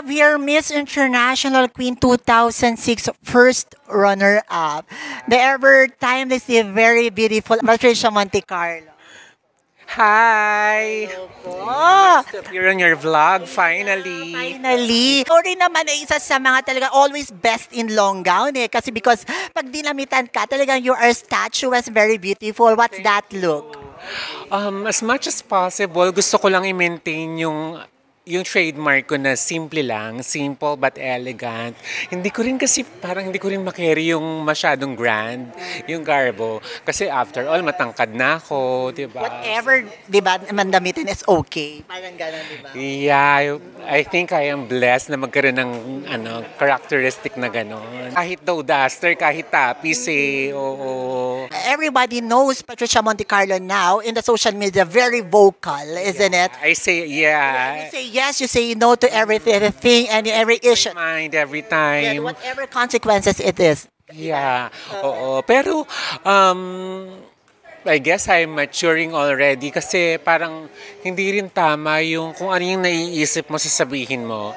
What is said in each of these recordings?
have here Miss International Queen 2006 first runner-up. The ever timelessly very beautiful Patricia Montecarlo. Hi! Oh, Nice to appear on your vlog, finally. finally. Ori naman ay isa sa mga talaga always best in long gown eh. Kasi because pag dinamitan ka, talagang you are statuesque, very beautiful. What's that look? As much as possible, gusto ko lang i-maintain yung trademark ko na simple lang, simple but elegant. Hindi ko rin kasi, parang hindi ko rin makarry yung masyadong grand, yung garbo. Kasi after all, matangkad na ako, di ba? Whatever, di ba, mandamitin is okay. Parang gano'n, di ba? Yeah, I think I am blessed na magkaroon ng characteristic na gano'n. Kahit daw duster, kahit tapis eh, oo. Everybody knows Patricia Montecarlo now in the social media, very vocal, isn't it? I say, yeah. You say yes, you say no to everything and every issue. Mind every Yeah, time. whatever consequences it is. Yeah, oo. Pero, I guess I'm maturing already kasi parang hindi rin tama yung kung ano yung naiisip mo sasabihin mo.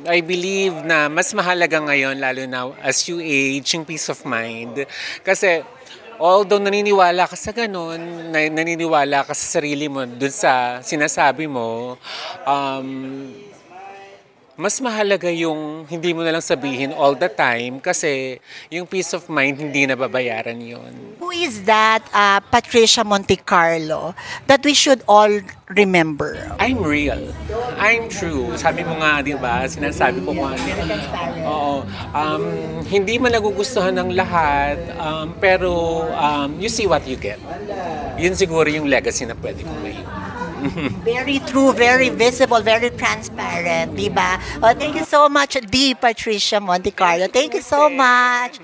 I believe na mas mahalaga ngayon, lalo na as you age, yung peace of mind. Kasi, although naniniwala ka sa ganun, naniniwala ka sa sarili mo, dun sa sinasabi mo, mas mahalaga yung hindi mo na lang sabihin all the time kasi yung peace of mind hindi nababayaran yun. Who is that Patricia Montecarlo that we should all remember? I'm real. I'm true. Sabi mo nga, di ba? Sinasabi ko nga. Oo. Hindi man nagugustuhan ng lahat, pero you see what you get. Yun siguro yung legacy na pwede kong may. Very true, very visible, very transparent, di ba? Thank you so much, D. Patricia Montecarlo. Thank you so much.